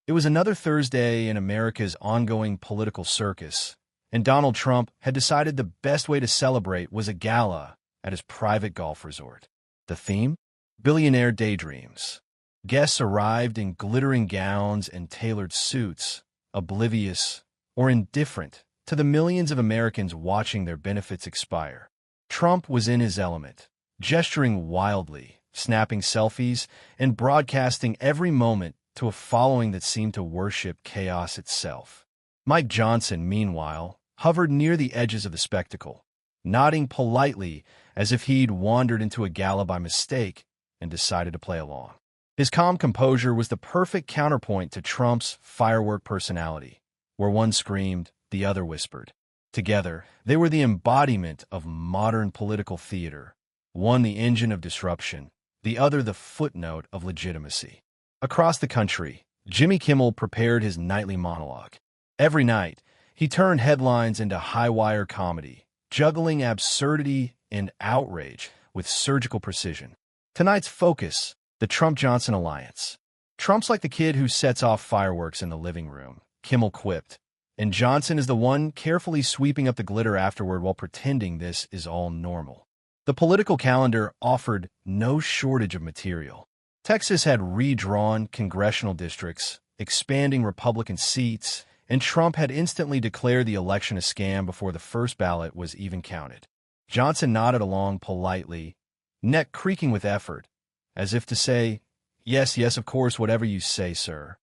It was another Thursday in America's ongoing political circus, and Donald Trump had decided the best way to celebrate was a gala at his private golf resort. The theme? Billionaire Daydreams. Guests arrived in glittering gowns and tailored suits, oblivious or indifferent to the millions of Americans watching their benefits expire. Trump was in his element, gesturing wildly, snapping selfies, and broadcasting every moment to a following that seemed to worship chaos itself. Mike Johnson, meanwhile, hovered near the edges of the spectacle, nodding politely as if he'd wandered into a gala by mistake and decided to play along. His calm composure was the perfect counterpoint to Trump's firework personality, where one screamed, the other whispered. Together, they were the embodiment of modern political theater, one the engine of disruption, the other the footnote of legitimacy. Across the country, Jimmy Kimmel prepared his nightly monologue. Every night, he turned headlines into high-wire comedy, juggling absurdity and outrage with surgical precision. Tonight's focus, the Trump-Johnson alliance. Trump's like the kid who sets off fireworks in the living room, Kimmel quipped, and Johnson is the one carefully sweeping up the glitter afterward while pretending this is all normal. The political calendar offered no shortage of material. Texas had redrawn congressional districts, expanding Republican seats, and Trump had instantly declared the election a scam before the first ballot was even counted. Johnson nodded along politely, neck creaking with effort, as if to say, yes, of course, whatever you say, sir.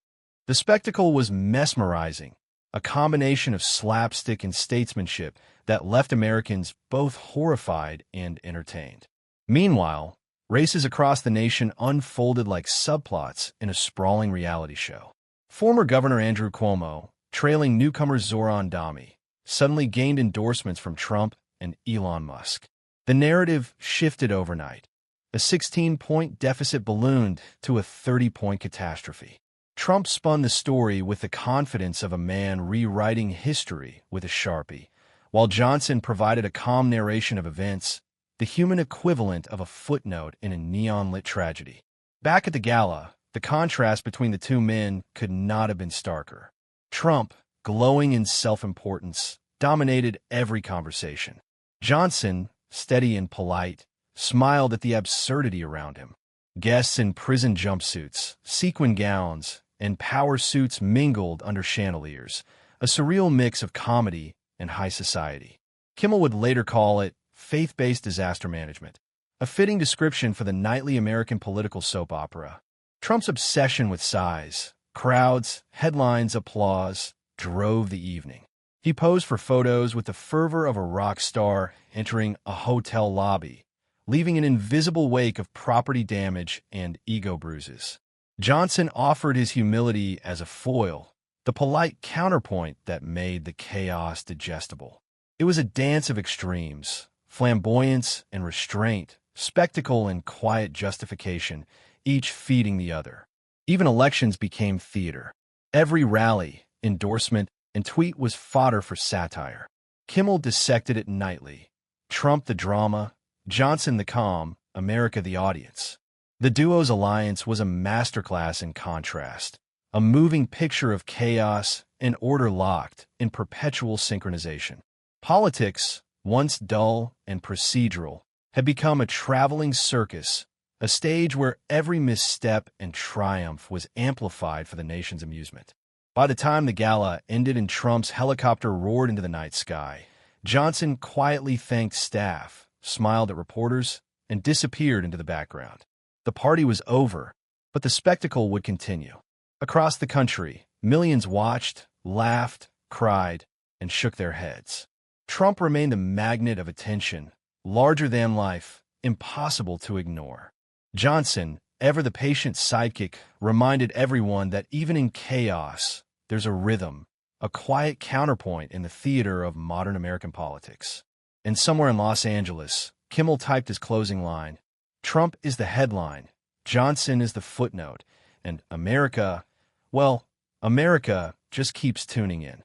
The spectacle was mesmerizing, a combination of slapstick and statesmanship that left Americans both horrified and entertained. Meanwhile, races across the nation unfolded like subplots in a sprawling reality show. Former Governor Andrew Cuomo, trailing newcomer Zoran Dami, suddenly gained endorsements from Trump and Elon Musk. The narrative shifted overnight. A 16-point deficit ballooned to a 30-point catastrophe. Trump spun the story with the confidence of a man rewriting history with a Sharpie, while Johnson provided a calm narration of events, the human equivalent of a footnote in a neon-lit tragedy. Back at the gala, the contrast between the two men could not have been starker. Trump, glowing in self-importance, dominated every conversation. Johnson, steady and polite, smiled at the absurdity around him. Guests in prison jumpsuits, sequin gowns, and power suits mingled under chandeliers, a surreal mix of comedy and high society. Kimmel would later call it faith-based disaster management, a fitting description for the nightly American political soap opera. Trump's obsession with size, crowds, headlines, applause, drove the evening. He posed for photos with the fervor of a rock star entering a hotel lobby, leaving an invisible wake of property damage and ego bruises. Johnson offered his humility as a foil, the polite counterpoint that made the chaos digestible. It was a dance of extremes, flamboyance and restraint, spectacle and quiet justification, each feeding the other. Even elections became theater. Every rally, endorsement, and tweet was fodder for satire. Kimmel dissected it nightly. Trump the drama, Johnson the calm, America the audience. The duo's alliance was a masterclass in contrast, a moving picture of chaos and order locked in perpetual synchronization. Politics, once dull and procedural, had become a traveling circus, a stage where every misstep and triumph was amplified for the nation's amusement. By the time the gala ended and Trump's helicopter roared into the night sky, Johnson quietly thanked staff, smiled at reporters, and disappeared into the background. The party was over, but the spectacle would continue. Across the country, millions watched, laughed, cried, and shook their heads. Trump remained a magnet of attention, larger than life, impossible to ignore. Johnson, ever the patient sidekick, reminded everyone that even in chaos, there's a rhythm, a quiet counterpoint in the theater of modern American politics. And somewhere in Los Angeles, Kimmel typed his closing line, "Trump is the headline, Johnson is the footnote, and America, well, America just keeps tuning in."